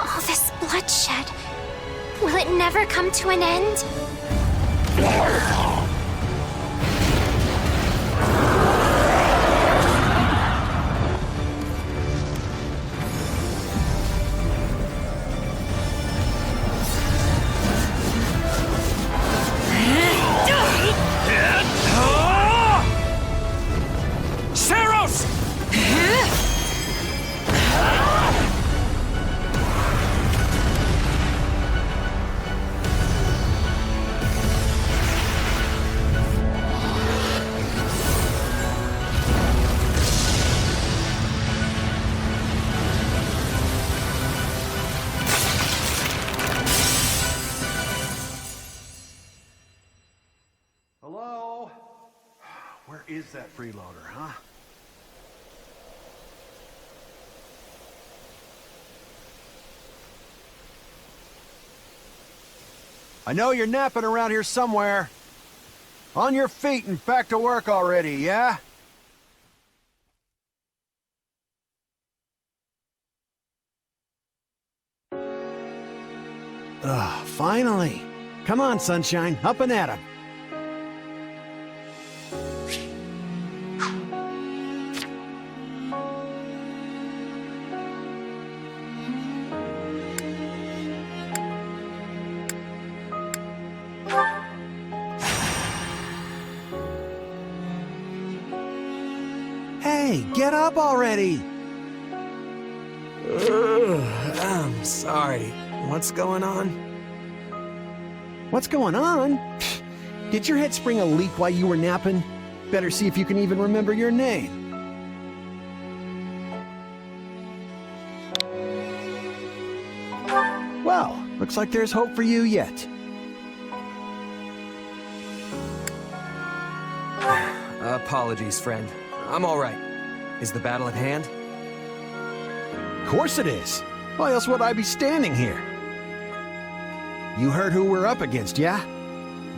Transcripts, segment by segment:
All this bloodshed, will it never come to an end? Seiros! Hello? Where is that freeloader, huh? I know you're napping around here somewhere. On your feet and back to work already, yeah? Finally. Come on, sunshine, up and at 'em. Hey, get up already! I'm sorry. What's going on? What's going on? Did your head spring a leak while you were napping? Better see if you can even remember your name. Well, looks like there's hope for you yet. Apologies, friend. I'm all right. Is the battle at hand? Of course it is. Why else would I be standing here? You heard who we're up against, yeah?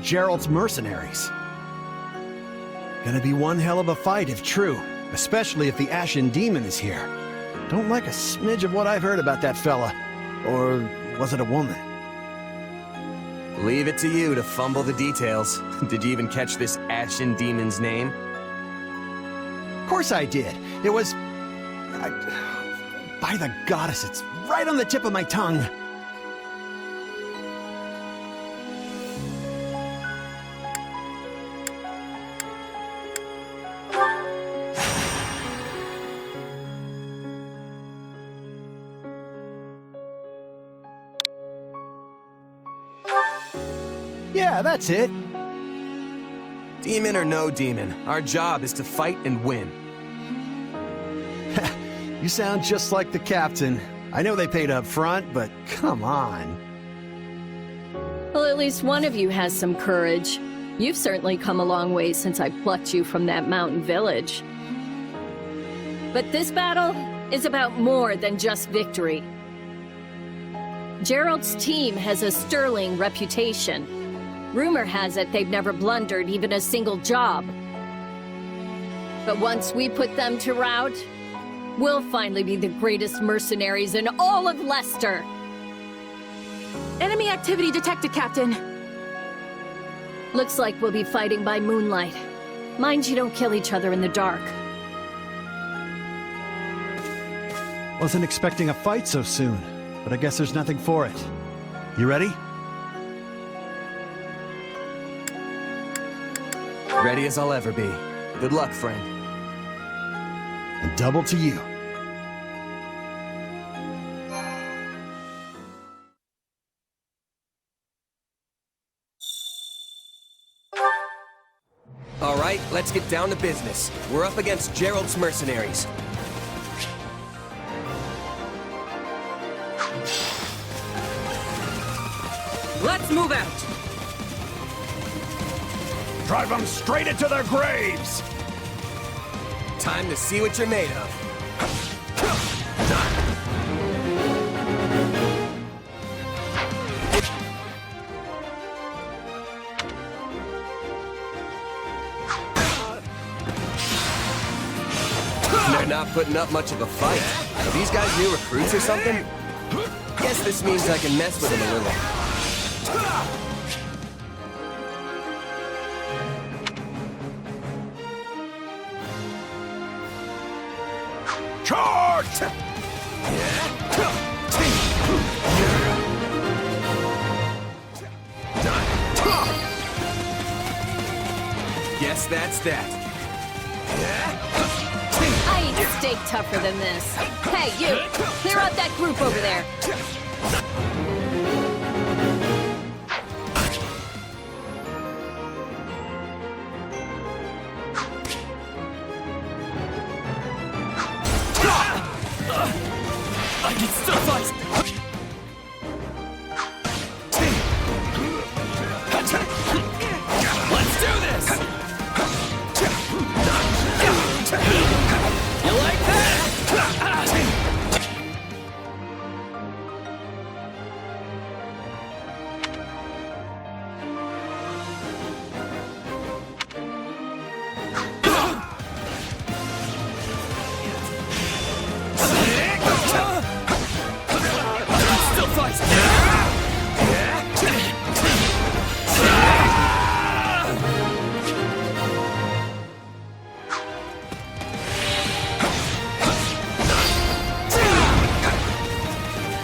Jeralt's mercenaries. Gonna be one hell of a fight if true, especially if the Ashen Demon is here. Don't like a smidge of what I've heard about that fella. Or was it a woman? Leave it to you to fumble the details. Did you even catch this Ashen Demon's name? Of course I did. It was... by the goddess, it's right on the tip of my tongue. Yeah, that's it. Demon or no demon, our job is to fight and win. You sound just like the captain. I know they paid up front, but come on. Well, at least one of you has some courage. You've certainly come a long way since I plucked you from that mountain village. But this battle is about more than just victory. Jeralt's team has a sterling reputation. Rumor has it they've never blundered even a single job. But once we put them to rout, we'll finally be the greatest mercenaries in all of Leicester. Enemy activity detected, Captain. Looks like we'll be fighting by moonlight. Mind you don't kill each other in the dark. Wasn't expecting a fight so soon, but I guess there's nothing for it. You ready? Ready as I'll ever be. Good luck, friend. And double to you. All right, let's get down to business. We're up against Jeralt's mercenaries. Let's move out! Drive them straight into their graves! Time to see what you're made of. They're not putting up much of a fight. Are these guys new recruits or something? Guess this means I can mess with them a little. Charge! Guess that's that. I eat steak tougher than this. Hey, you! Clear out that group over there. I can still fight! Let's do this! You like that? Still fight!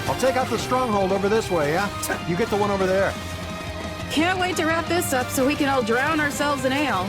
I'll take out the stronghold over this way, yeah? You get the one over there. Can't wait to wrap this up so we can all drown ourselves in ale.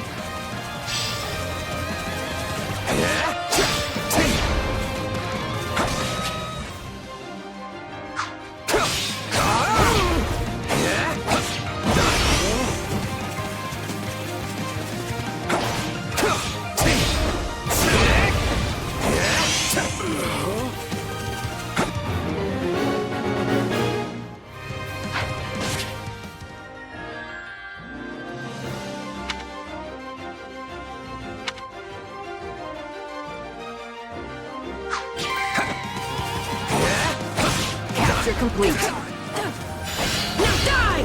Capture complete. Now die!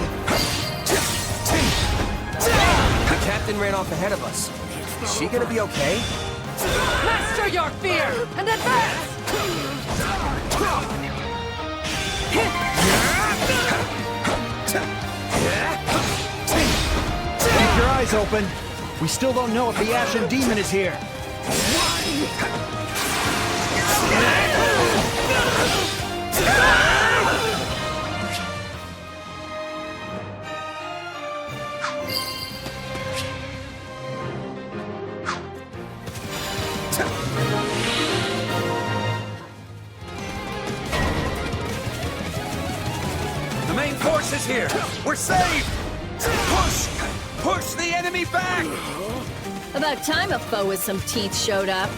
The captain ran off ahead of us. Is she gonna be okay? Master your fear and advance! Keep your eyes open. We still don't know if the Ashen Demon is here. The main force is here! We're saved! Push! Push the enemy back! About time a foe with some teeth showed up.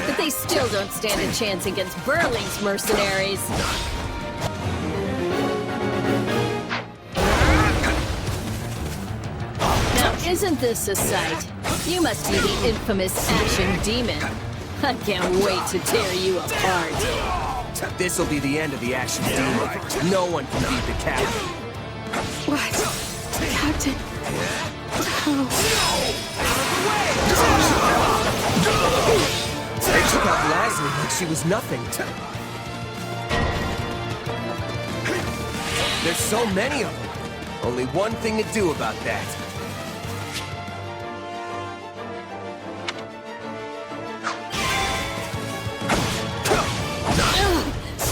But they still don't stand a chance against Burling's mercenaries. Now, isn't this a sight? You must be the infamous Ashen Demon. I can't wait to tear you apart. This'll be the end of the Ashen Demon. No one can beat the captain. What? Captain? They took out Leslie like she was nothing. There's so many of them. Only one thing to do about that.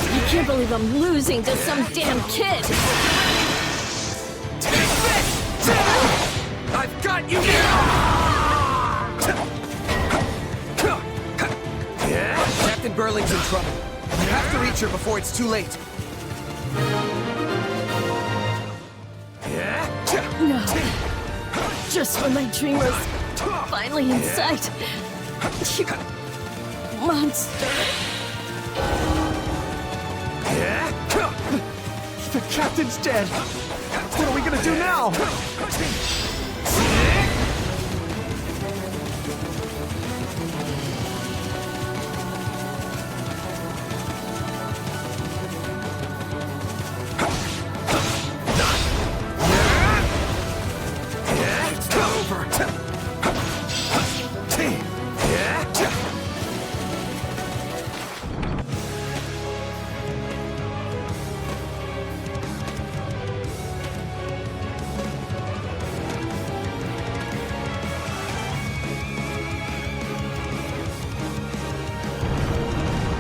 I can't believe I'm losing to some damn kid. I've got you now! Captain Burling's in trouble. You have to reach her before it's too late. No. Just when my dream was finally in sight. You monster. The captain's dead. What are we gonna do now?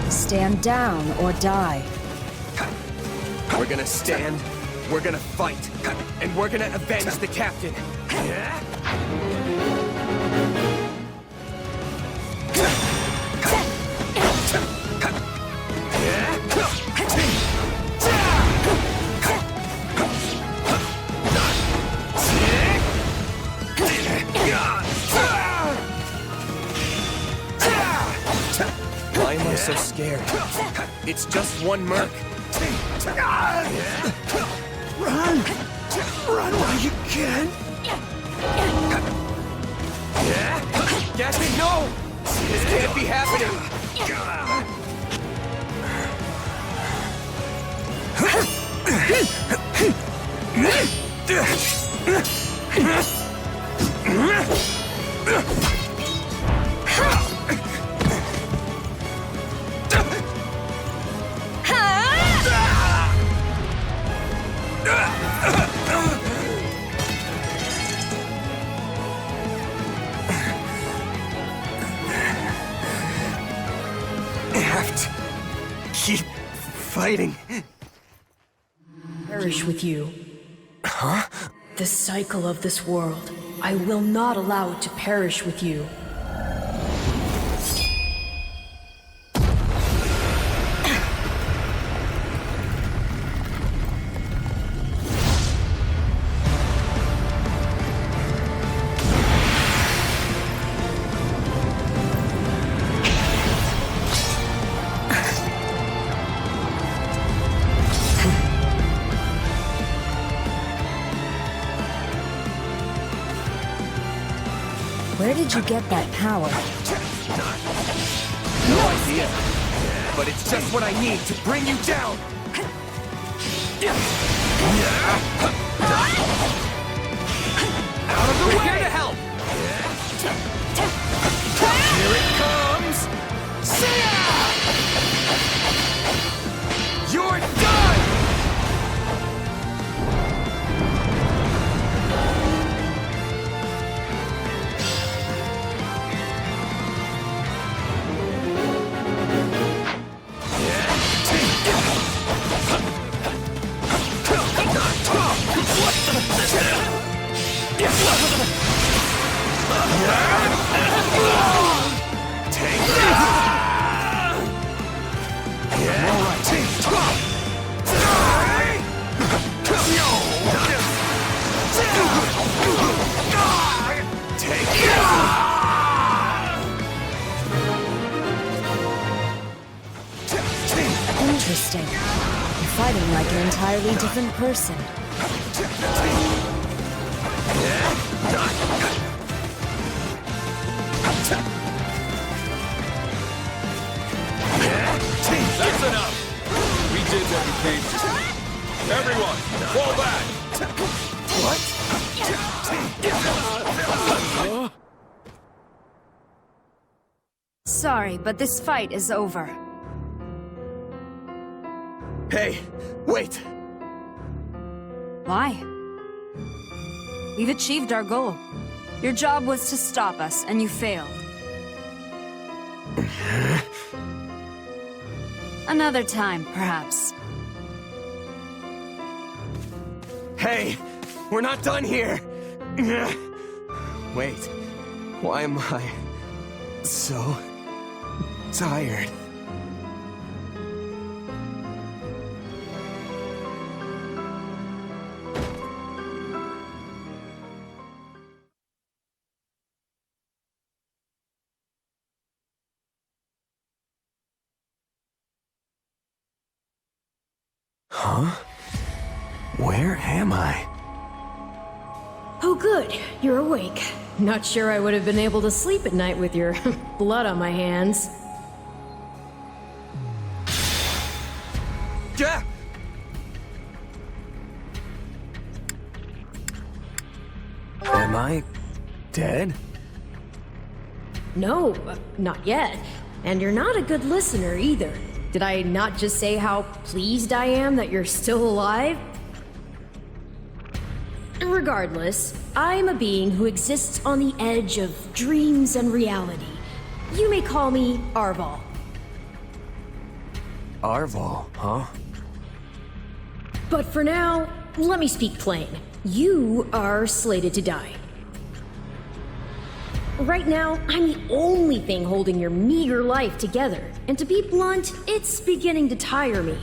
Stand down or die. We're gonna stand, we're gonna fight, and we're gonna avenge the captain. Why am I so scared? It's just one merc. Run! Run while you can! Gatsby, no! This can't be happening! Keep fighting. Perish with you. Huh? The cycle of this world. I will not allow it to perish with you. Where did you get that power? No idea. But it's just what I need to bring you down. Out of the way! Here to help! Here it comes! See ya! You're done! Interesting. You're fighting like an entirely different person. That's enough! We did what we came to. Everyone, fall back! What? Sorry, but this fight is over. Hey, wait! Why? We've achieved our goal. Your job was to stop us, and you failed. Another time, perhaps. Hey, we're not done here! Wait, why am I so tired? Huh? Where am I? Oh good, you're awake. Not sure I would have been able to sleep at night with your blood on my hands. Yeah! Am I dead? No, not yet. And you're not a good listener either. Did I not just say how pleased I am that you're still alive? Regardless, I'm a being who exists on the edge of dreams and reality. You may call me Arval. Arval, huh? But for now, let me speak plain. You are slated to die. Right now, I'm the only thing holding your meager life together. And to be blunt, it's beginning to tire me.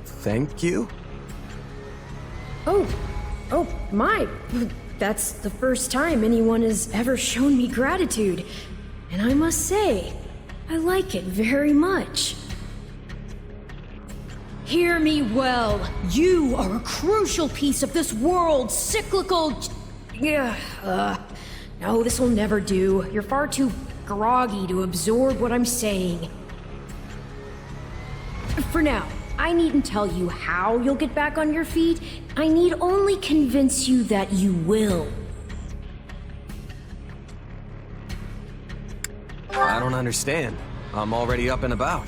Thank you? Oh, my. That's the first time anyone has ever shown me gratitude. And I must say, I like it very much. Hear me well. You are a crucial piece of this world's cyclical... No, this will never do. You're far too groggy to absorb what I'm saying. For now, I needn't tell you how you'll get back on your feet. I need only convince you that you will. I don't understand. I'm already up and about.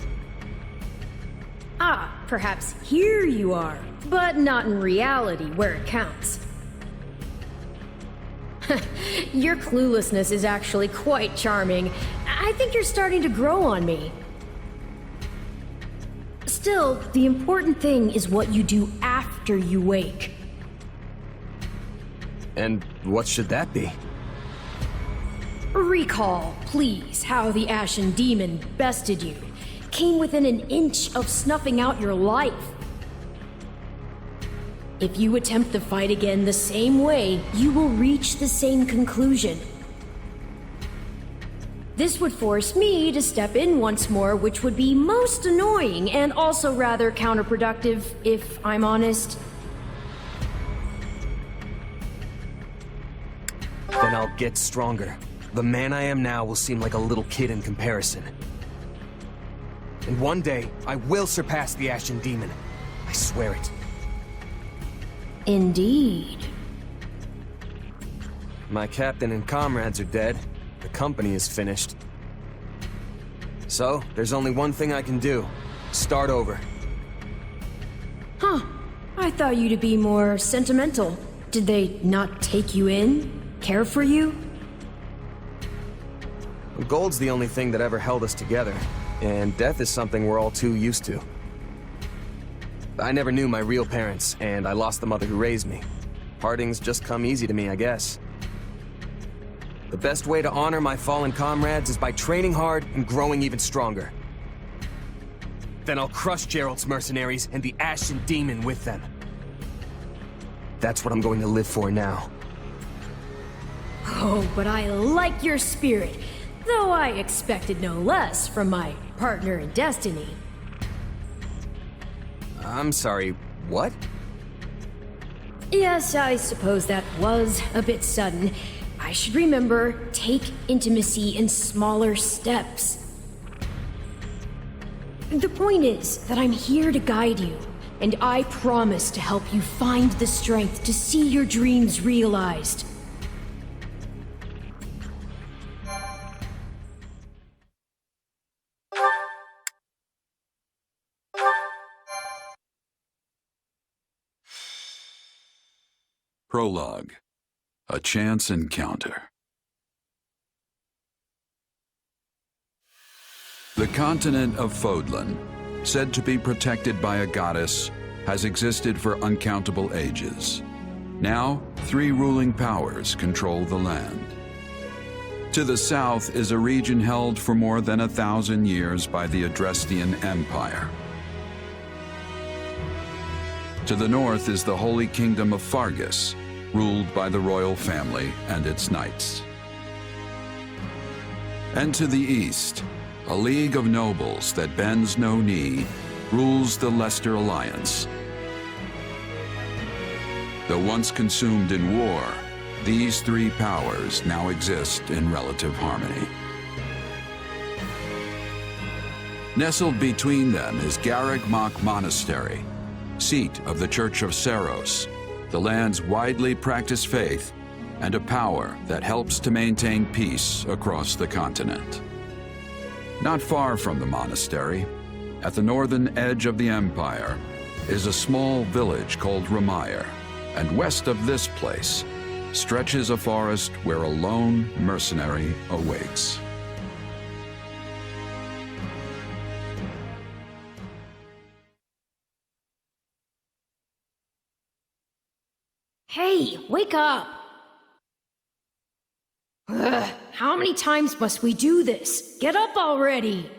Ah, perhaps here you are, but not in reality where it counts. Your cluelessness is actually quite charming. I think you're starting to grow on me. Still, the important thing is what you do after you wake. And what should that be? Recall, please, how the Ashen Demon bested you. Came within an inch of snuffing out your life. If you attempt the fight again the same way, you will reach the same conclusion. This would force me to step in once more, which would be most annoying and also rather counterproductive, if I'm honest. Then I'll get stronger. The man I am now will seem like a little kid in comparison. And one day, I will surpass the Ashen Demon. I swear it. Indeed. My captain and comrades are dead. The company is finished. So, there's only one thing I can do. Start over. Huh. I thought you to be more sentimental. Did they not take you in? Care for you? Gold's the only thing that ever held us together, and death is something we're all too used to. I never knew my real parents, and I lost the mother who raised me. Partings just come easy to me, I guess. The best way to honor my fallen comrades is by training hard and growing even stronger. Then I'll crush Jeralt's mercenaries and the Ashen Demon with them. That's what I'm going to live for now. Oh, but I like your spirit, though I expected no less from my partner in destiny. I'm sorry, what? Yes, I suppose that was a bit sudden. I should remember, take intimacy in smaller steps. The point is that I'm here to guide you, and I promise to help you find the strength to see your dreams realized. Prologue. A chance encounter. The continent of Fodlan, said to be protected by a goddess, has existed for uncountable ages. Now, 3 ruling powers control the land. To the south is a region held for more than 1,000 years by the Adrestian Empire. To the north is the Holy Kingdom of Fargus, ruled by the royal family and its knights. And to the east, a league of nobles that bends no knee rules the Leicester Alliance. Though once consumed in war, these three powers now exist in relative harmony. Nestled between them is Garreg-Mach Monastery, seat of the Church of Seiros, the land's widely practiced faith, and a power that helps to maintain peace across the continent. Not far from the monastery, at the northern edge of the empire, is a small village called Ramire, and west of this place stretches a forest where a lone mercenary awaits. Hey, wake up! Ugh, how many times must we do this? Get up already!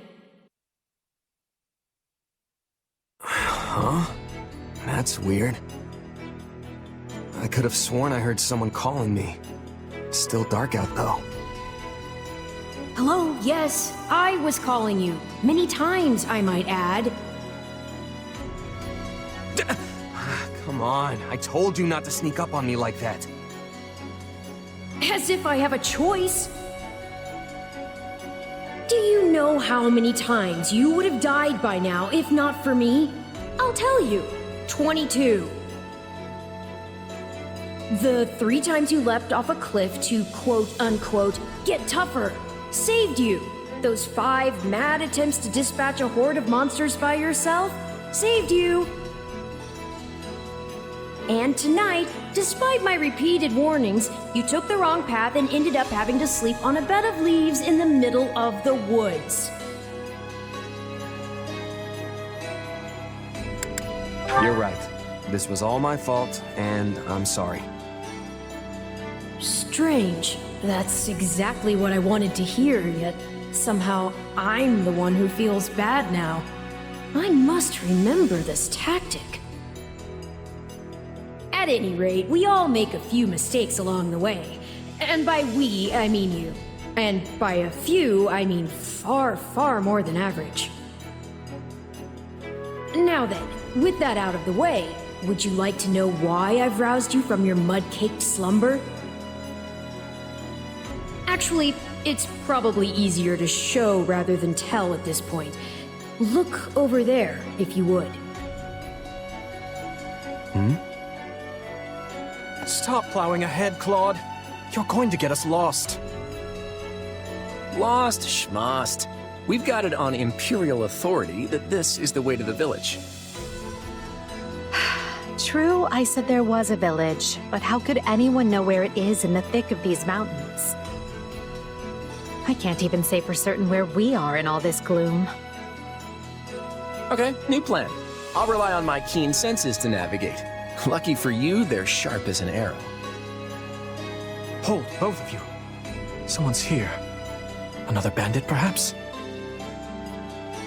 Huh? That's weird. I could have sworn I heard someone calling me. Still dark out, though. Hello, yes, I was calling you. Many times, I might add. Come on, I told you not to sneak up on me like that. As if I have a choice. Do you know how many times you would have died by now if not for me? I'll tell you. 22. The 3 times you leapt off a cliff to quote-unquote get tougher saved you. Those 5 mad attempts to dispatch a horde of monsters by yourself saved you. And tonight, despite my repeated warnings, you took the wrong path and ended up having to sleep on a bed of leaves in the middle of the woods. You're right. This was all my fault, and I'm sorry. Strange. That's exactly what I wanted to hear, yet somehow I'm the one who feels bad now. I must remember this tactic. At any rate, we all make a few mistakes along the way. And by we, I mean you. And by a few, I mean far, far more than average. Now then, with that out of the way, would you like to know why I've roused you from your mud-caked slumber? Actually, it's probably easier to show rather than tell at this point. Look over there, if you would. Stop plowing ahead, Claude. You're going to get us lost. Lost schmost. We've got it on Imperial authority that this is the way to the village. True, I said there was a village, but how could anyone know where it is in the thick of these mountains? I can't even say for certain where we are in all this gloom. Okay, new plan. I'll rely on my keen senses to navigate. Lucky for you, they're sharp as an arrow. Hold, both of you. Someone's here. Another bandit, perhaps?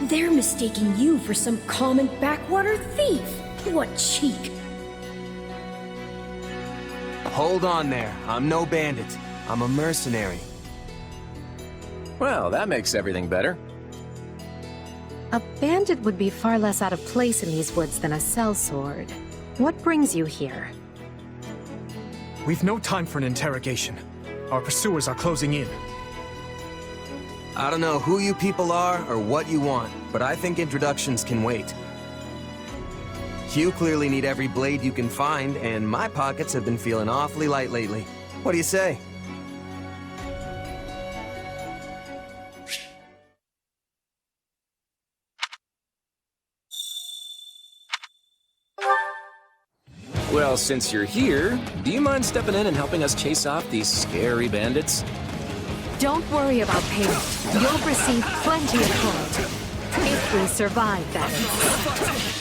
They're mistaking you for some common backwater thief. What cheek. Hold on there. I'm no bandit. I'm a mercenary. Well, that makes everything better. A bandit would be far less out of place in these woods than a sellsword. What brings you here? We've no time for an interrogation. Our pursuers are closing in. I don't know who you people are or what you want, but I think introductions can wait. You clearly need every blade you can find, and my pockets have been feeling awfully light lately. What do you say? Well, since you're here, do you mind stepping in and helping us chase off these scary bandits? Don't worry about payment. You'll receive plenty of gold. If we survive, that is.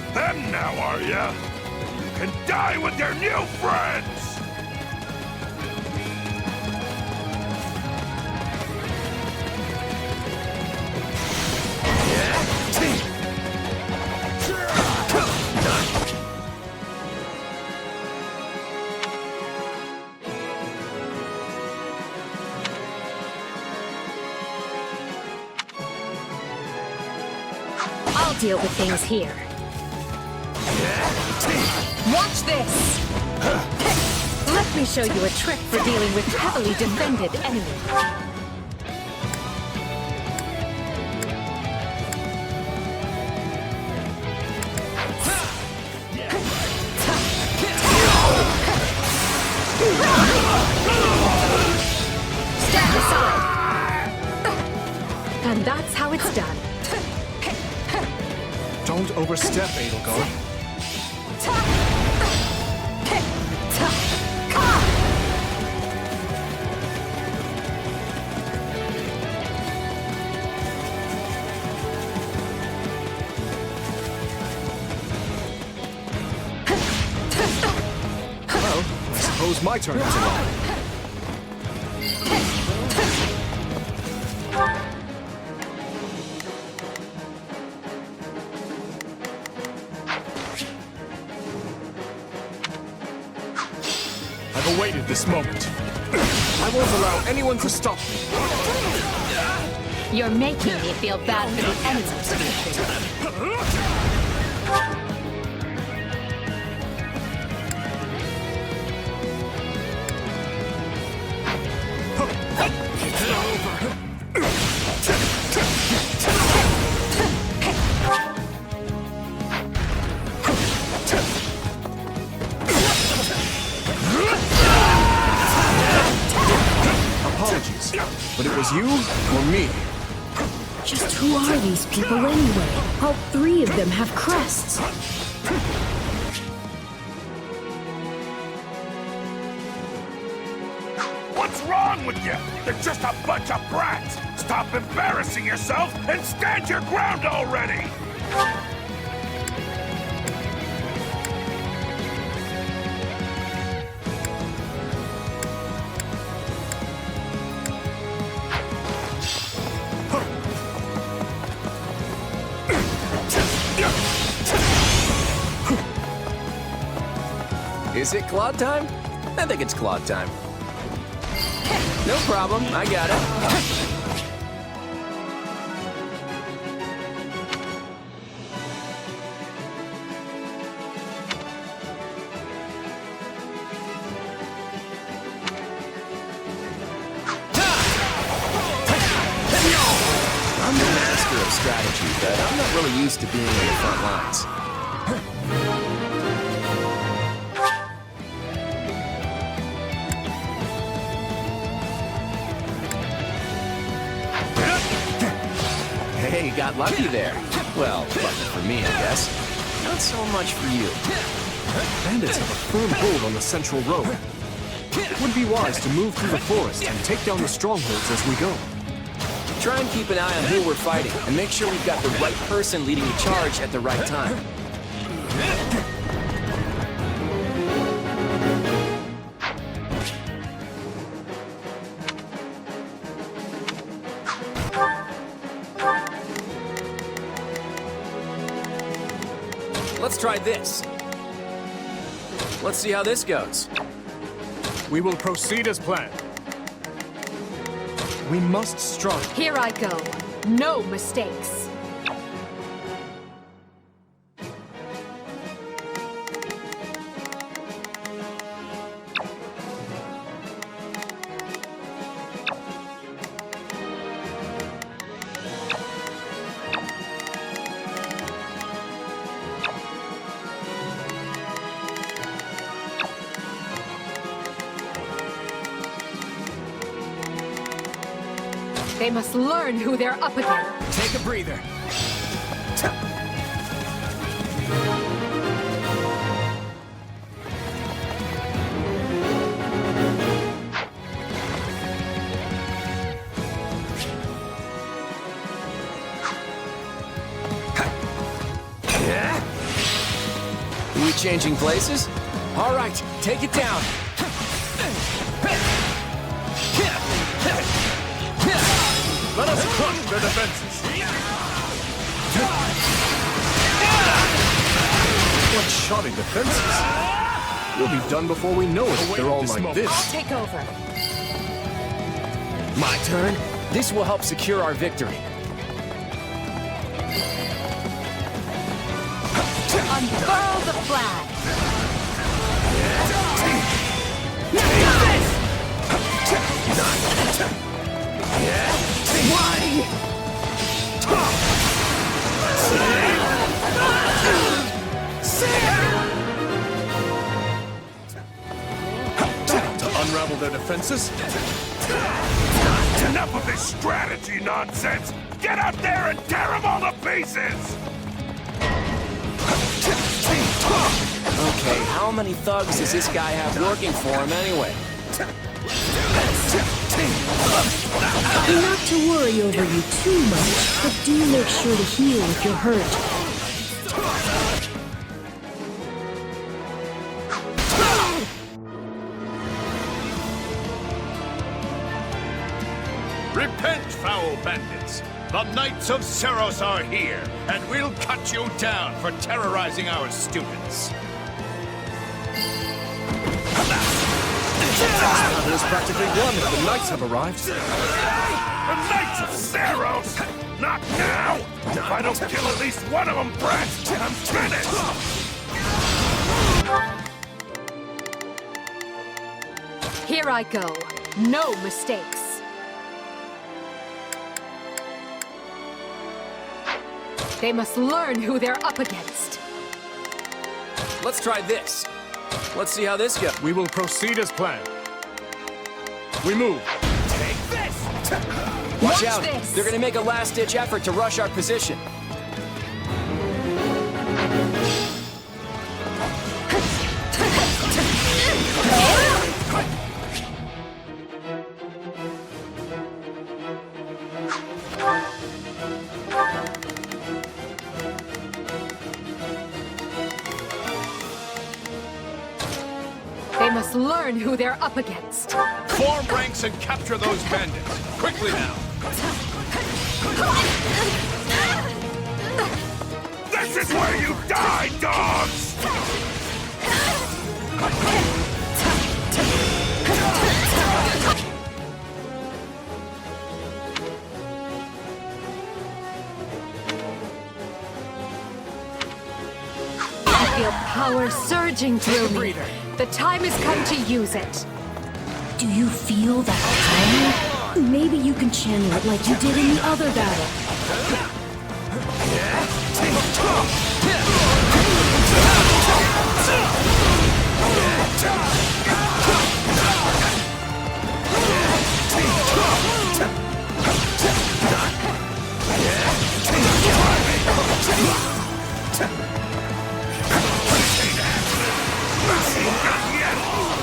with them now, are ya? You can die with your new friends! I'll deal with things here. Watch this! Let me show you a trick for dealing with heavily defended enemies. Stand aside! And that's how it's done. Don't overstep, Edelgard. Well, I suppose my turn comes along. I've awaited this moment. I won't allow anyone to stop me. You're making me feel bad for the enemies. Apologies, but it was you or me. Just who are these people anyway? All three of them have crests. What's wrong with you? You're just a bunch of brats! Stop embarrassing yourself and stand your ground already! Is it Claude time? I think it's Claude time. No problem, I got it. I'm the master of strategy, but I'm not really used to being in the front lines. Hey, got lucky there. Well, lucky for me, I guess. Not so much for you. Bandits have a firm hold on the central road. It would be wise to move through the forest and take down the strongholds as we go. Try and keep an eye on who we're fighting, and make sure we've got the right person leading the charge at the right time. Let's try this. Let's see how this goes. We will proceed as planned. We must strike. Here I go. No mistakes. They must learn who they're up against. Take a breather. Changing places? All right, take it down. Let us crush their defenses. What shoddy defenses? We'll be done before we know it if they're all like this. I'll take over. My turn? This will help secure our victory. Unfurl the flag. To unravel their defenses? Enough of this strategy nonsense! Get out there and tear them all to pieces! Okay, how many thugs does this guy have working for him anyway? Not to worry over you too much, but do make sure to heal if you're hurt. Repent, foul bandits! The Knights of Seiros are here, and we'll cut you down for terrorizing our students. There's practically one if the knights have arrived. The Knights of Seiros! Not now! If I don't kill at least one of them, brats, I'm finished! Here I go. No mistakes. They must learn who they're up against. Let's try this. Let's see how this goes. We will proceed as planned. We move. Take this! Watch out! this. They're gonna make a last-ditch effort to rush our position. They must learn who they're up against. Form ranks and capture those bandits. Quickly now! This is where you die, dogs! I feel power surging through me. The time has come to use it. Do you feel that power? Maybe you can channel it like you did in the other battle.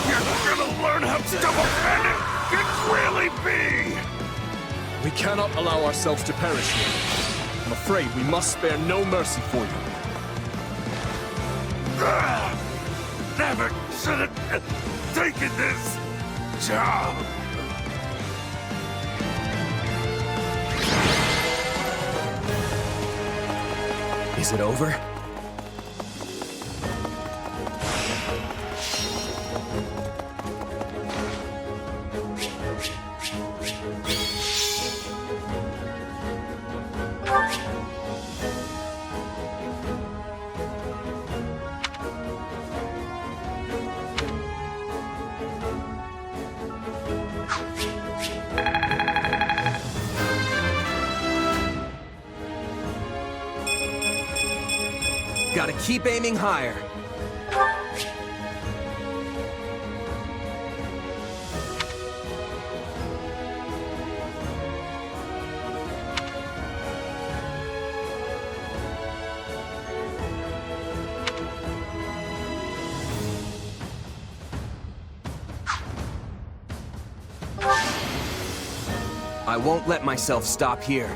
You're gonna learn how double-handed can really be! We cannot allow ourselves to perish here. I'm afraid we must spare no mercy for you. Never should have taken this job! Is it over? Gotta keep aiming higher. I won't let myself stop here.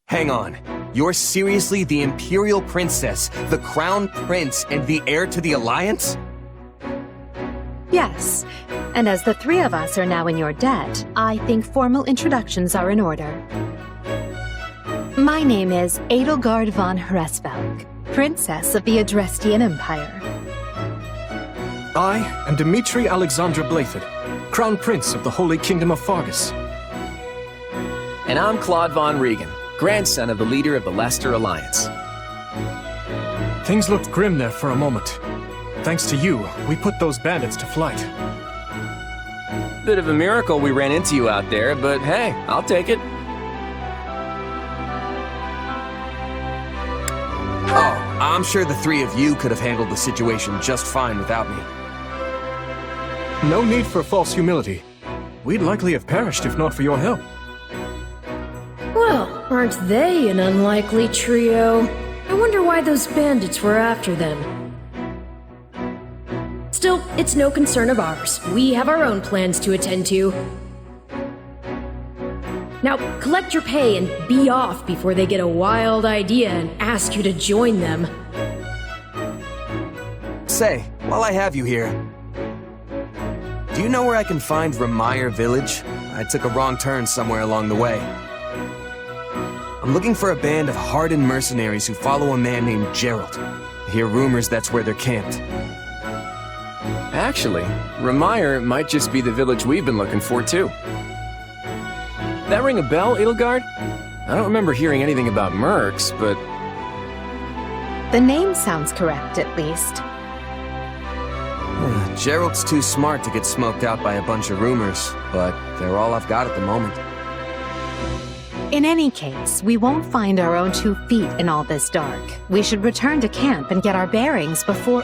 Hang on. You're seriously the Imperial Princess, the Crown Prince, and the heir to the Alliance? Yes, and as the three of us are now in your debt, I think formal introductions are in order. My name is Edelgard von Hresvelg, Princess of the Adrestian Empire. I am Dmitri Alexandra Blythed, Crown Prince of the Holy Kingdom of Fargus. And I'm Claude von Regan, grandson of the leader of the Leicester Alliance. Things looked grim there for a moment. Thanks to you, we put those bandits to flight. Bit of a miracle we ran into you out there, but hey, I'll take it. Oh, I'm sure the three of you could have handled the situation just fine without me. No need for false humility. We'd likely have perished if not for your help. Well, aren't they an unlikely trio? I wonder why those bandits were after them. Still, it's no concern of ours. We have our own plans to attend to. Now, collect your pay and be off before they get a wild idea and ask you to join them. Say, while I have you here, do you know where I can find Remire Village? I took a wrong turn somewhere along the way. I'm looking for a band of hardened mercenaries who follow a man named Jeralt. I hear rumors that's where they're camped. Actually, Remire might just be the village we've been looking for, too. That ring a bell, Edelgard? I don't remember hearing anything about mercs, but... The name sounds correct, at least. Geralt's too smart to get smoked out by a bunch of rumors, but they're all I've got at the moment. In any case, we won't find our own 2 feet in all this dark. We should return to camp and get our bearings before...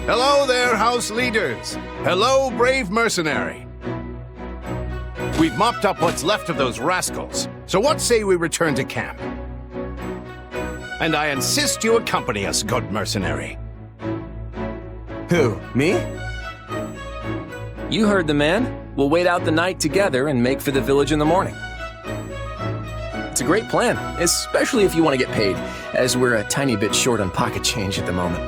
Hello there, house leaders. Hello, brave mercenary. We've mopped up what's left of those rascals, so what say we return to camp? And I insist you accompany us, good mercenary. Who, me? You heard the man. We'll wait out the night together and make for the village in the morning. It's a great plan, especially if you want to get paid, as we're a tiny bit short on pocket change at the moment.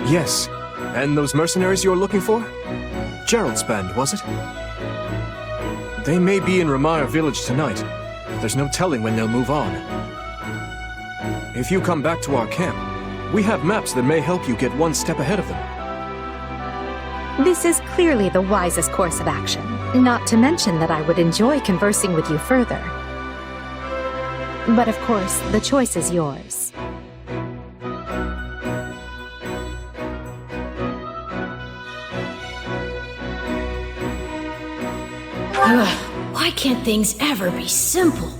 Yes, and those mercenaries you're looking for? Geralt's band, was it? They may be in Remire Village tonight, but there's no telling when they'll move on. If you come back to our camp, we have maps that may help you get one step ahead of them. This is clearly the wisest course of action, not to mention that I would enjoy conversing with you further. But of course, the choice is yours. Why can't things ever be simple?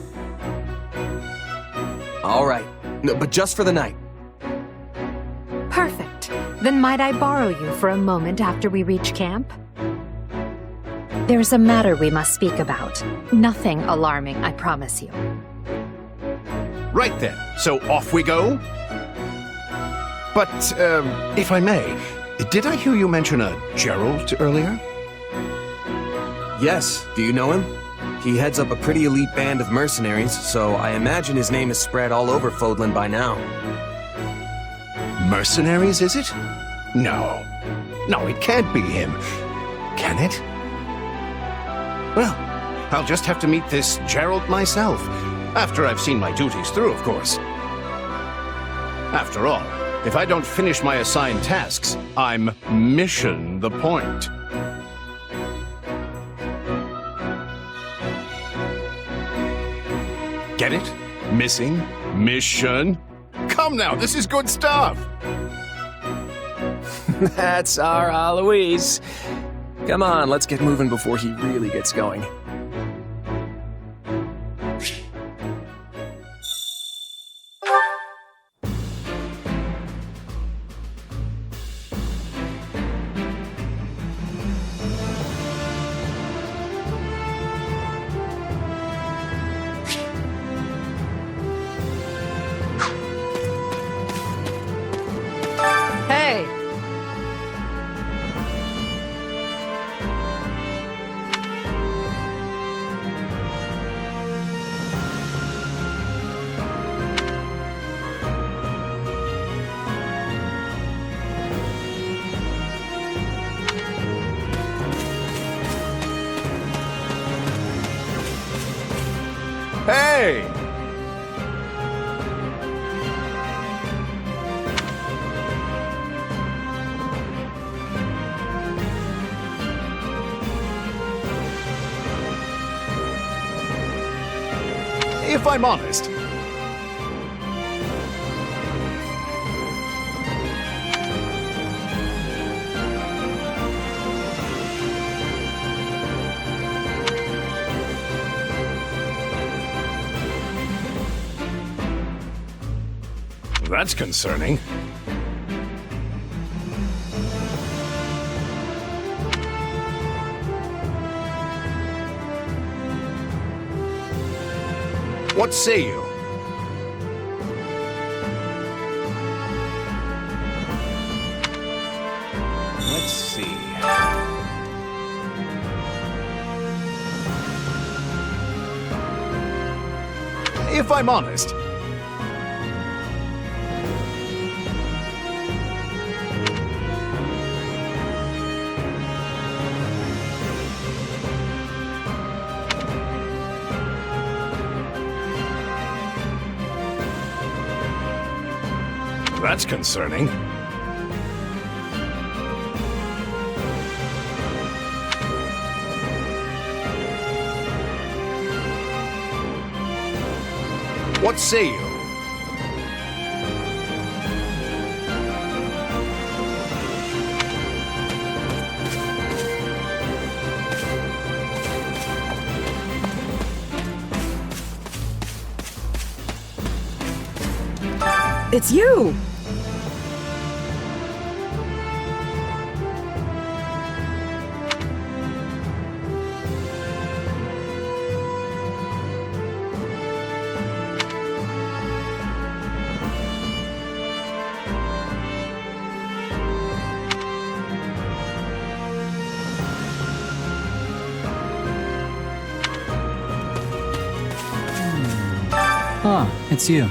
All right, no, but just for the night. Perfect. Then might I borrow you for a moment after we reach camp? There's a matter we must speak about. Nothing alarming, I promise you. Right then, so off we go? But, if I may, did I hear you mention a Jeralt earlier? Yes, do you know him? He heads up a pretty elite band of mercenaries, so I imagine his name is spread all over Fodlan by now. Mercenaries, is it? No. No, it can't be him. Can it? Well, I'll just have to meet this Jeralt myself, after I've seen my duties through, of course. After all, if I don't finish my assigned tasks, I'm mission the point. Get it? Missing? Mission? Come now, this is good stuff! That's our Aloise. Come on, let's get moving before he really gets going. Hey! Hey! If I'm honest, that's concerning. What say you? Let's see. If I'm honest, that's concerning. What say you? It's you! Ah, it's you.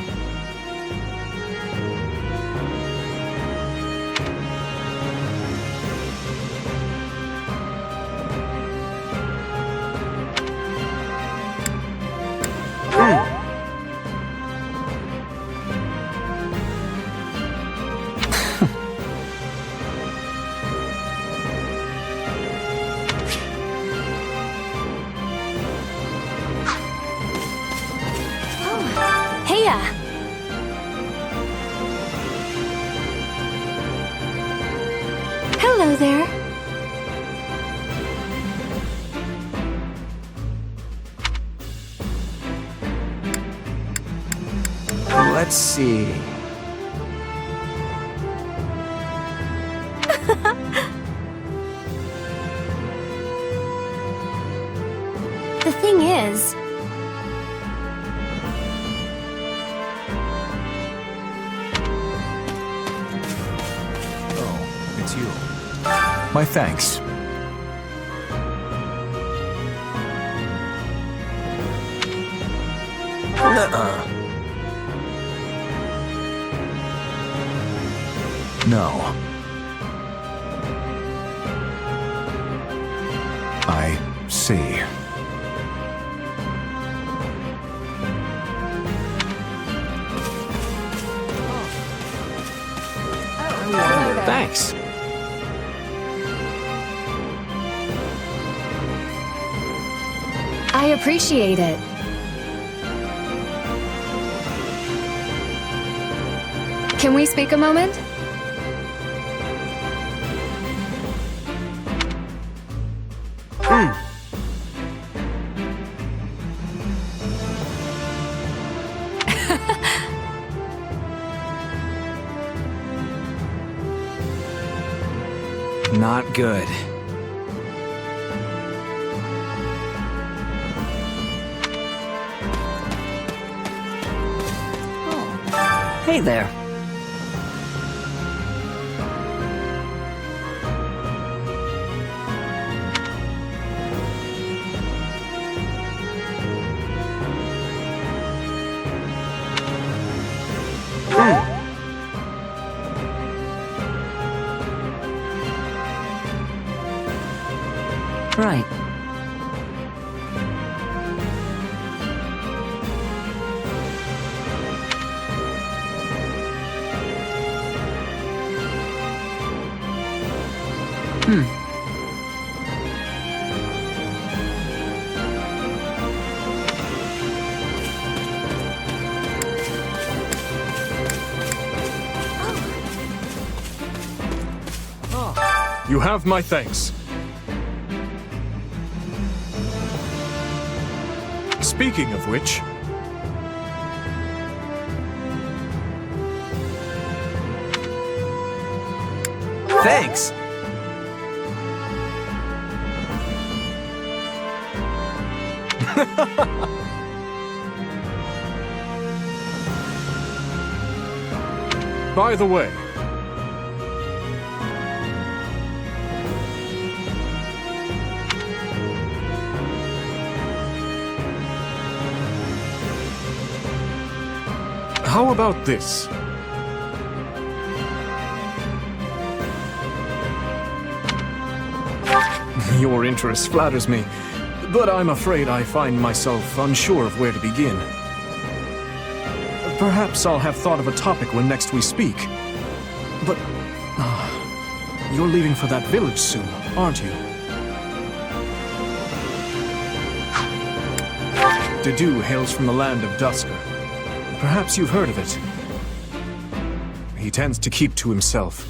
Heya! Hello there. Let's see. The thing is, It's you. My thanks. Nuh-uh. No. I see. Thanks. I appreciate it. Can we speak a moment? Not good. Hey there. Right. You have my thanks. Speaking of which... Thanks! By the way... How about this? Your interest flatters me, but I'm afraid I find myself unsure of where to begin. Perhaps I'll have thought of a topic when next we speak. But... you're leaving for that village soon, aren't you? Dedu hails from the land of Dusker. Perhaps you've heard of it. He tends to keep to himself,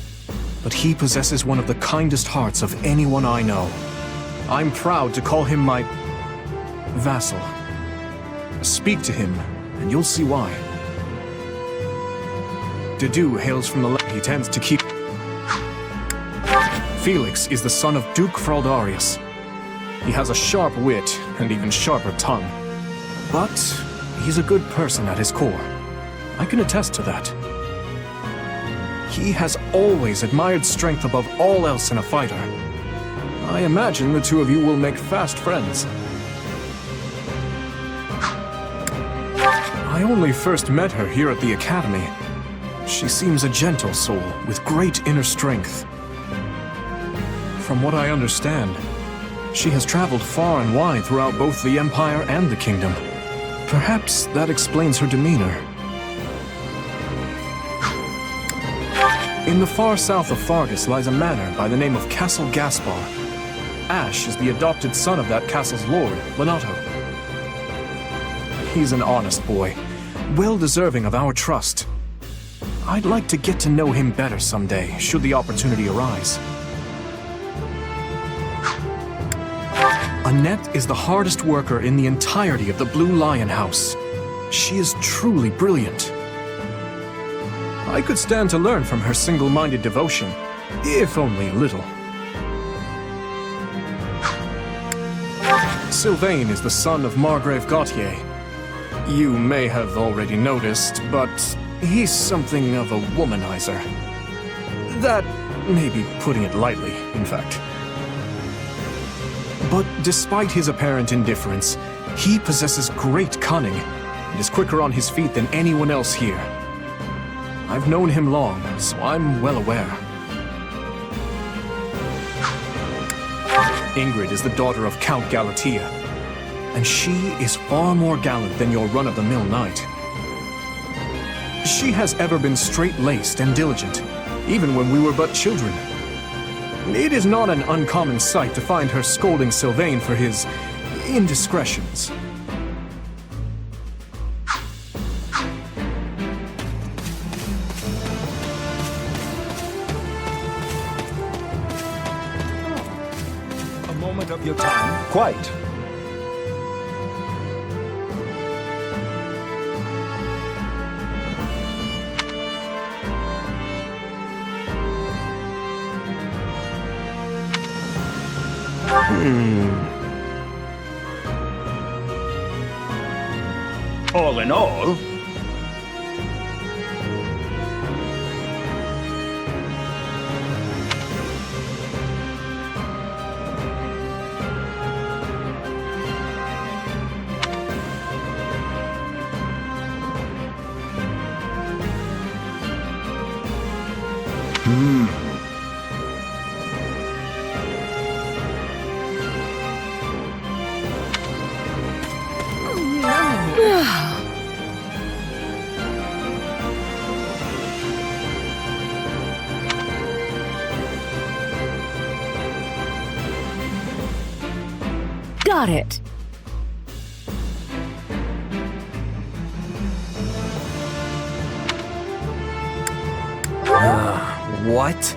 but he possesses one of the kindest hearts of anyone I know. I'm proud to call him my... vassal. Speak to him, and you'll see why. Dedu hails from the land. He tends to keep... Felix is the son of Duke Fraldarius. He has a sharp wit, and even sharper tongue. But he's a good person at his core. I can attest to that. He has always admired strength above all else in a fighter. I imagine the two of you will make fast friends. I only first met her here at the academy. She seems a gentle soul with great inner strength. From what I understand, she has traveled far and wide throughout both the Empire and the Kingdom. Perhaps that explains her demeanor. In the far south of Fargus lies a manor by the name of Castle Gaspar. Ash is the adopted son of that castle's lord, Lenato. He's an honest boy, well deserving of our trust. I'd like to get to know him better someday, should the opportunity arise. Annette is the hardest worker in the entirety of the Blue Lion House. She is truly brilliant. I could stand to learn from her single-minded devotion, if only a little. Sylvain is the son of Margrave Gautier. You may have already noticed, but he's something of a womanizer. That may be putting it lightly, in fact. But despite his apparent indifference, he possesses great cunning and is quicker on his feet than anyone else here. I've known him long, so I'm well aware. Ingrid is the daughter of Count Galatea, and she is far more gallant than your run-of-the-mill knight. She has ever been straight-laced and diligent, even when we were but children. It is not an uncommon sight to find her scolding Sylvain for his indiscretions. A moment of your time? Quite. All in all, Got it. What?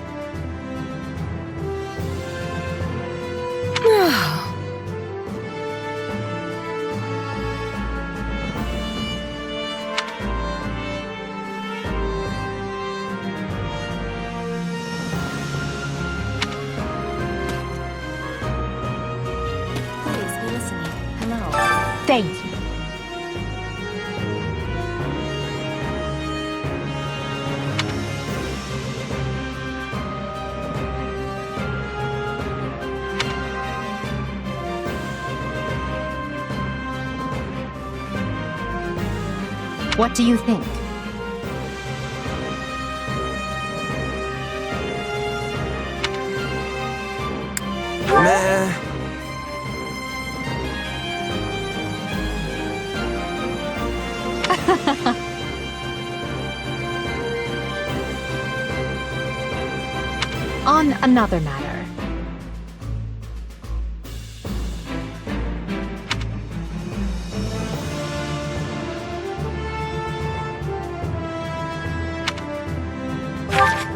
Please be listening. Hello. Thank you. What do you think? Meh. On another matter.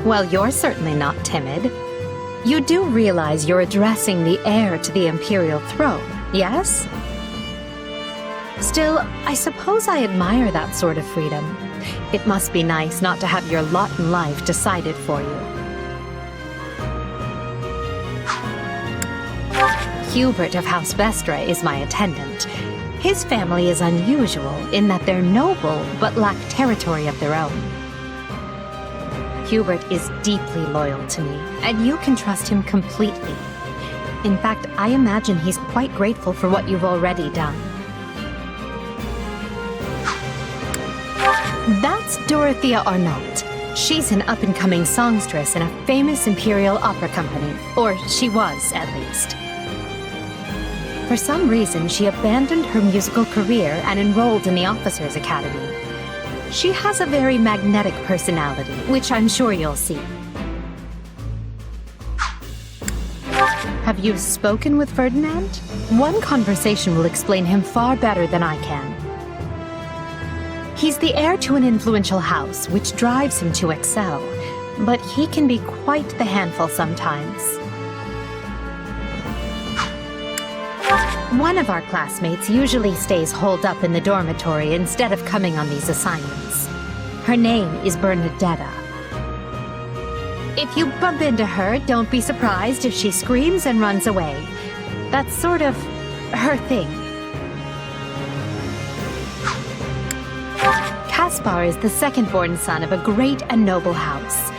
Well, you're certainly not timid. You do realize you're addressing the heir to the Imperial throne, yes? Still, I suppose I admire that sort of freedom. It must be nice not to have your lot in life decided for you. Hubert of House Vestra is my attendant. His family is unusual in that they're noble but lack territory of their own. Hubert is deeply loyal to me, and you can trust him completely. In fact, I imagine he's quite grateful for what you've already done. That's Dorothea Arnault. She's an up-and-coming songstress in a famous Imperial opera company, or she was, at least. For some reason, she abandoned her musical career and enrolled in the Officers' Academy. She has a very magnetic personality, which I'm sure you'll see. Have you spoken with Ferdinand? One conversation will explain him far better than I can. He's the heir to an influential house, which drives him to excel, but he can be quite the handful sometimes. One of our classmates usually stays holed up in the dormitory instead of coming on these assignments. Her name is Bernadetta. If you bump into her, don't be surprised if she screams and runs away. That's sort of her thing. Caspar is the second-born son of a great and noble house.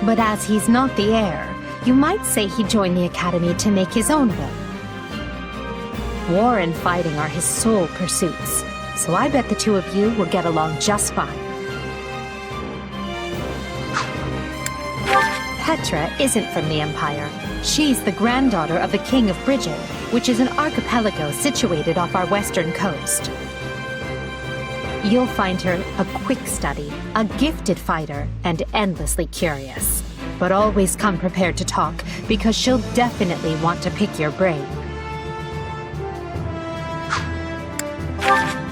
But as he's not the heir, you might say he joined the academy to make his own will. War and fighting are his sole pursuits, so I bet the two of you will get along just fine. Petra isn't from the Empire. She's the granddaughter of the King of Brigid, which is an archipelago situated off our western coast. You'll find her a quick study, a gifted fighter, and endlessly curious. But always come prepared to talk, because she'll definitely want to pick your brain.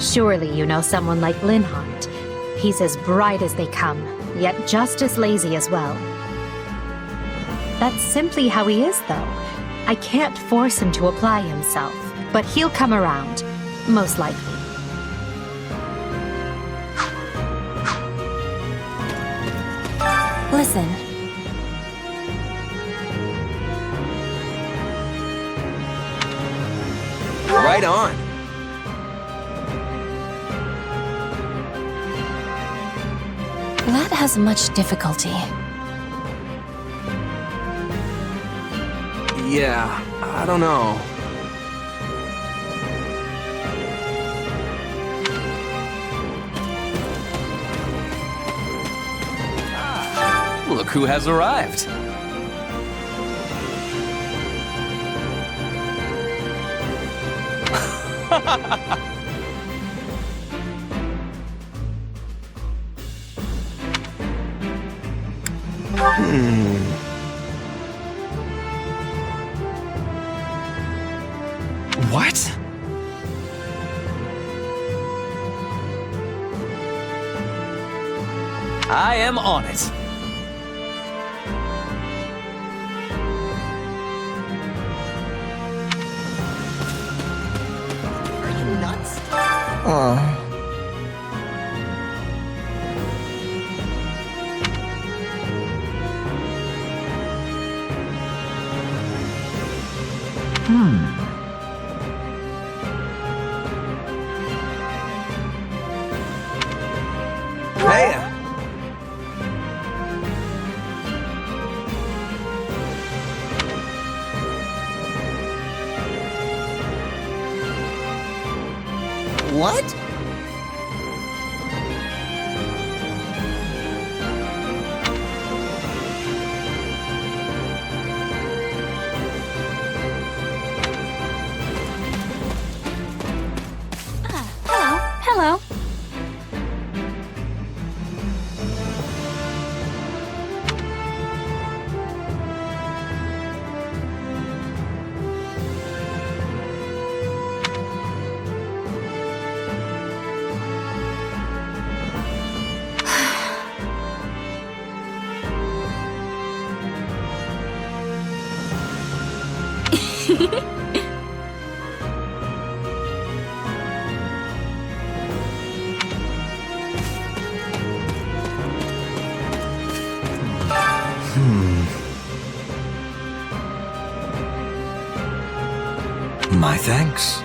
Surely you know someone like Linhardt. He's as bright as they come, yet just as lazy as well. That's simply how he is, though. I can't force him to apply himself, but he'll come around, most likely. Listen. Right on. That has much difficulty. Yeah, I don't know. Look who has arrived. What? I am on it. Are you nuts? Hey! What? Hello. My thanks.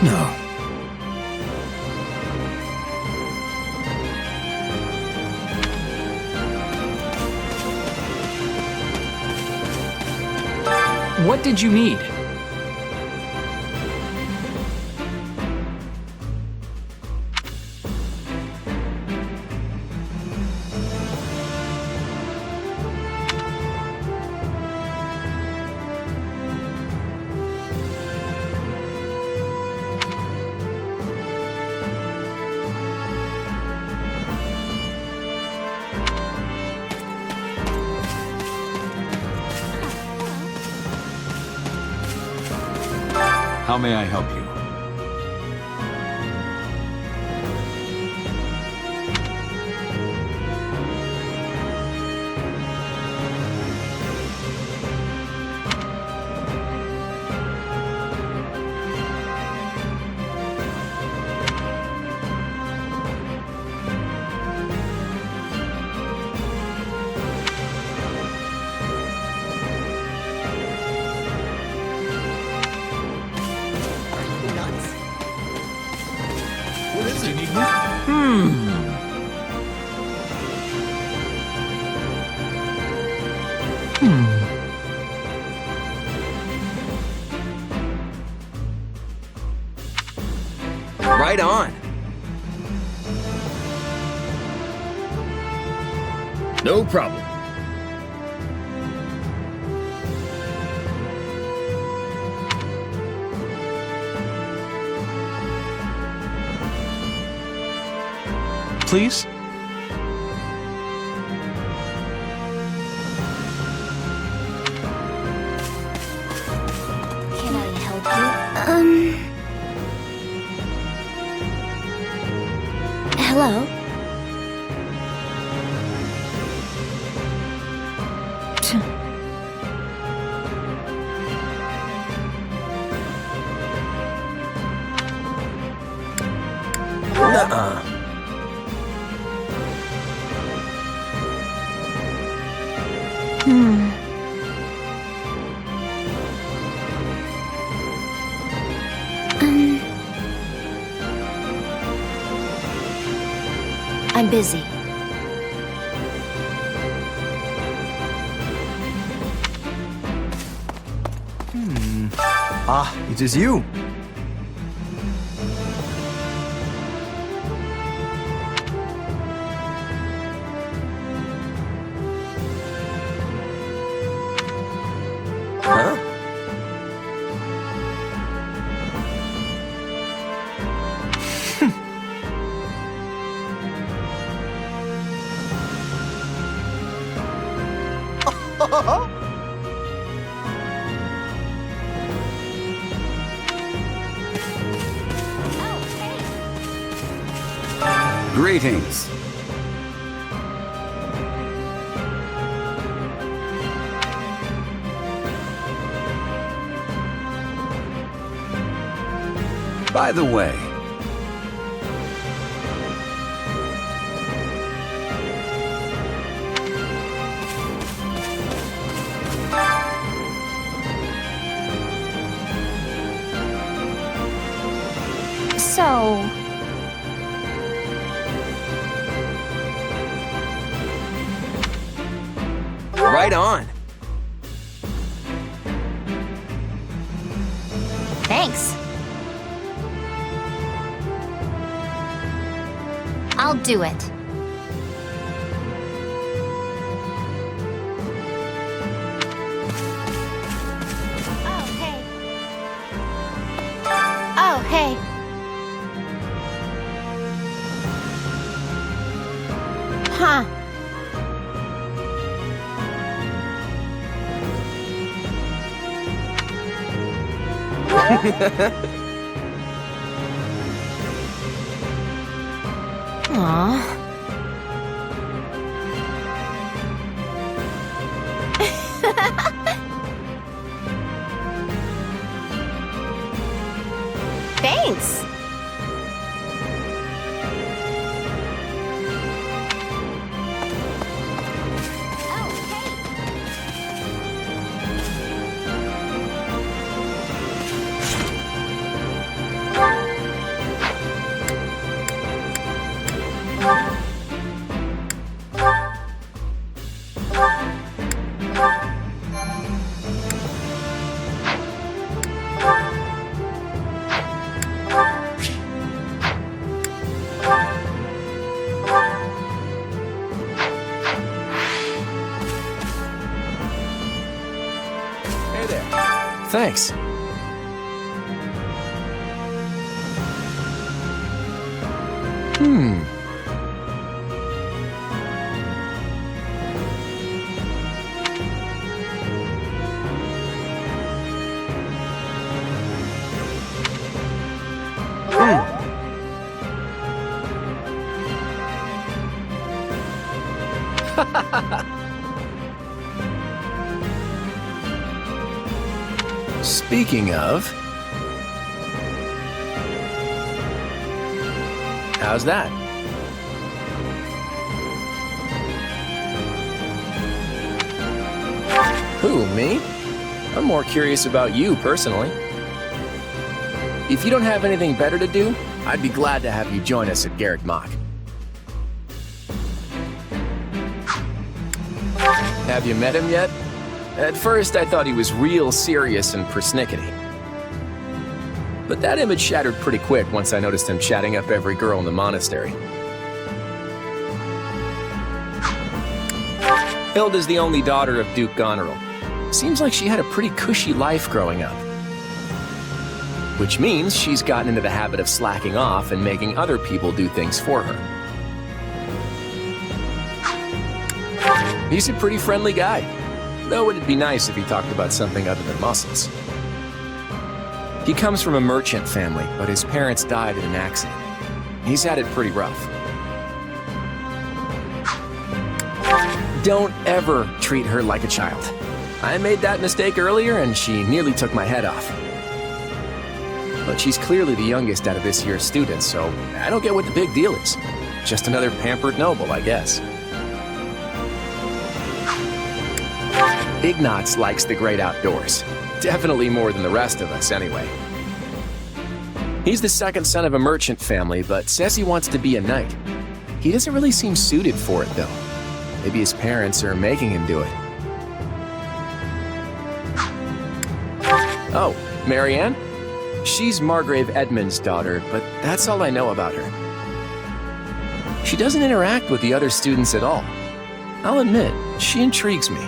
No. What did you need? How may I help you? Right on. No problem. Please? Can I help you? Hello? I'm busy. Ah, it is you. Huh? Greetings. By the way, So... Right on. Thanks. I'll do it. Oh, hey. Oh, hey. Huh. Aww. Thanks. Thanks. Speaking of... How's that? Who, me? I'm more curious about you, personally. If you don't have anything better to do, I'd be glad to have you join us at Garreg Mach. Have you met him yet? At first, I thought he was real serious and persnickety. But that image shattered pretty quick once I noticed him chatting up every girl in the monastery. Hilda's the only daughter of Duke Goneril. Seems like she had a pretty cushy life growing up. Which means she's gotten into the habit of slacking off and making other people do things for her. He's a pretty friendly guy, though it'd be nice if he talked about something other than muscles. He comes from a merchant family, but his parents died in an accident. He's had it pretty rough. Don't ever treat her like a child. I made that mistake earlier and she nearly took my head off. but she's clearly the youngest out of this year's students, so I don't get what the big deal is. Just another pampered noble, I guess. Ignatz likes the great outdoors. Definitely more than the rest of us, anyway. He's the second son of a merchant family, but says he wants to be a knight. He doesn't really seem suited for it, though. Maybe his parents are making him do it. Oh, Marianne? She's Margrave Edmund's daughter, but that's all I know about her. She doesn't interact with the other students at all. I'll admit, she intrigues me.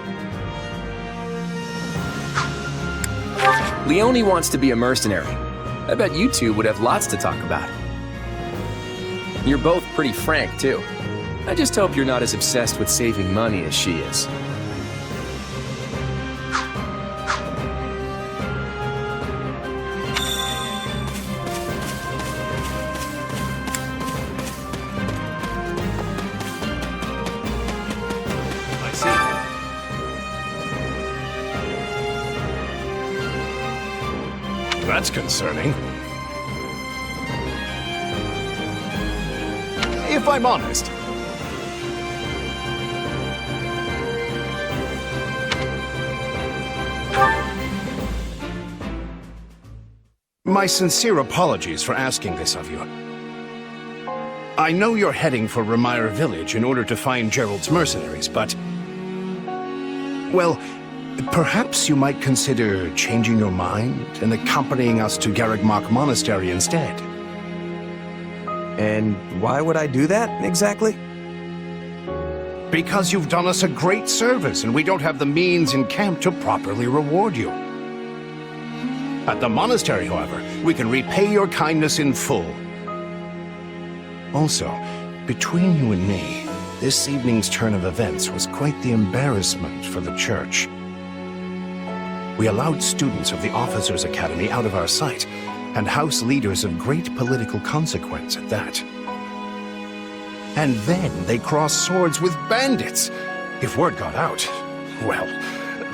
Leone wants to be a mercenary. I bet you two would have lots to talk about. You're both pretty frank, too. I just hope you're not as obsessed with saving money as she is. I see. That's concerning. If I'm honest, my sincere apologies for asking this of you. I know you're heading for Remire Village in order to find Jeralt's mercenaries, but... well, perhaps you might consider changing your mind and accompanying us to Garrigmach Monastery instead. And why would I do that, exactly? Because you've done us a great service, and we don't have the means in camp to properly reward you. At the monastery, however, we can repay your kindness in full. Also, between you and me, this evening's turn of events was quite the embarrassment for the church. We allowed students of the Officers' Academy out of our sight, and house leaders of great political consequence at that. And then they crossed swords with bandits. If word got out, well,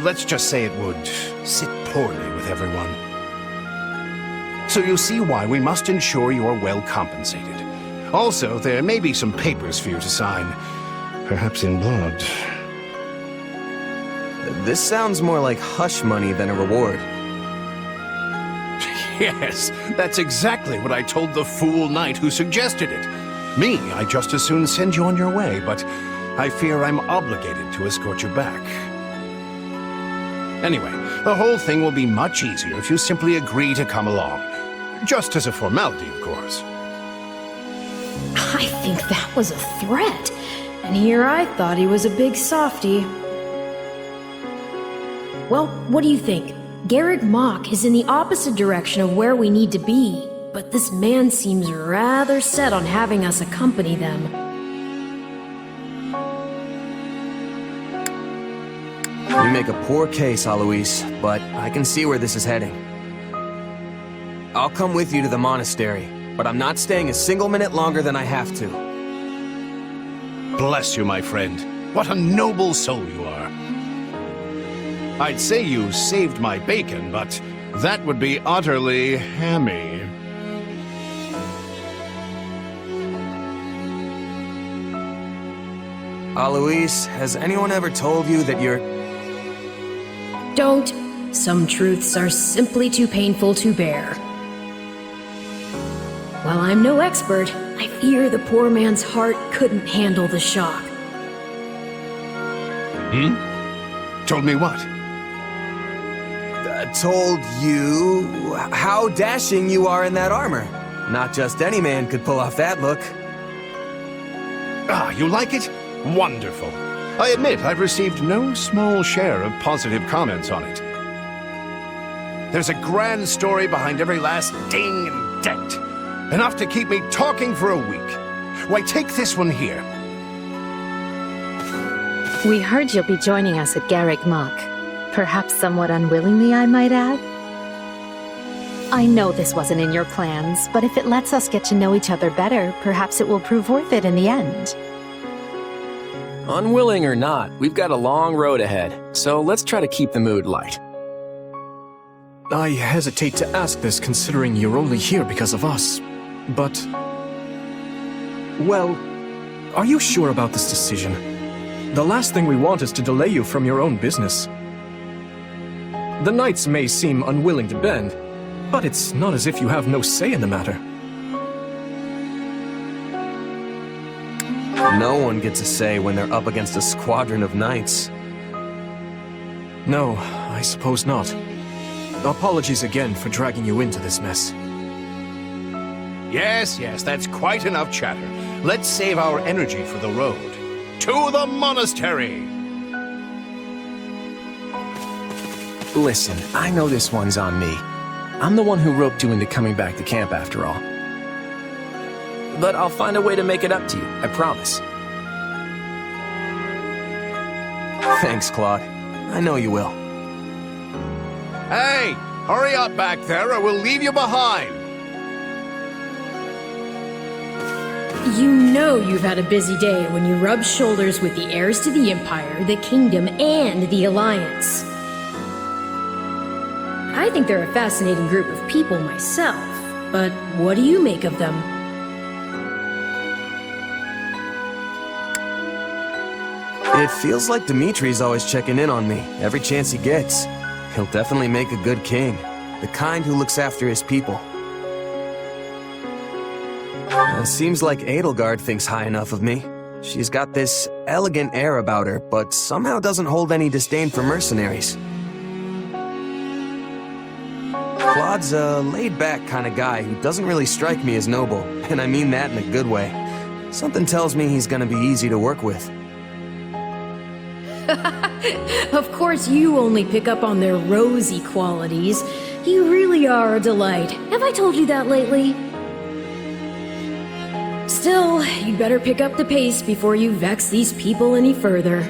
let's just say it would sit poorly with everyone. So you see why we must ensure you are well compensated. Also, there may be some papers for you to sign, perhaps in blood. This sounds more like hush money than a reward. Yes, that's exactly what I told the fool knight who suggested it. Me, I'd just as soon send you on your way, but I fear I'm obligated to escort you back. Anyway, the whole thing will be much easier if you simply agree to come along. Just as a formality, of course. I think that was a threat. And here I thought he was a big softy. Well, what do you think? Garrigmach is in the opposite direction of where we need to be, but this man seems rather set on having us accompany them. You make a poor case, Alois, but I can see where this is heading. I'll come with you to the monastery, but I'm not staying a single minute longer than I have to. Bless you, my friend. What a noble soul you are. I'd say you saved my bacon, but that would be utterly hammy. Alois, has anyone ever told you that you're... Don't. Some truths are simply too painful to bear. While I'm no expert, I fear the poor man's heart couldn't handle the shock. Told me what? Told you how dashing you are in that armor. Not just any man could pull off that look. Ah, you like it? Wonderful. I admit I've received no small share of positive comments on it. There's a grand story behind every last ding and dent. Enough to keep me talking for a week. Why, take this one here. We heard you'll be joining us at Garrigmach. Perhaps somewhat unwillingly, I might add. I know this wasn't in your plans, but if it lets us get to know each other better, perhaps it will prove worth it in the end. Unwilling or not, we've got a long road ahead, so let's try to keep the mood light. I hesitate to ask this considering you're only here because of us, but... Well, are you sure about this decision? The last thing we want is to delay you from your own business. The Knights may seem unwilling to bend, but it's not as if you have no say in the matter. No one gets a say when they're up against a squadron of knights. No, I suppose not. Apologies again for dragging you into this mess. Yes, that's quite enough chatter. Let's save our energy for the road. To the monastery! Listen, I know this one's on me. I'm the one who roped you into coming back to camp after all. But I'll find a way to make it up to you, I promise. Thanks, Claude. I know you will. Hey, hurry up back there or we'll leave you behind! You know you've had a busy day when you rub shoulders with the heirs to the Empire, the Kingdom, and the Alliance. I think they're a fascinating group of people myself, but what do you make of them? It feels like Dimitri's always checking in on me, every chance he gets. He'll definitely make a good king, the kind who looks after his people. Seems like Edelgard thinks high enough of me. She's got this elegant air about her, but somehow doesn't hold any disdain for mercenaries. Claude's a laid-back kind of guy who doesn't really strike me as noble, and I mean that in a good way. Something tells me he's gonna be easy to work with. Of course you only pick up on their rosy qualities. You really are a delight. Have I told you that lately? Still, you'd better pick up the pace before you vex these people any further.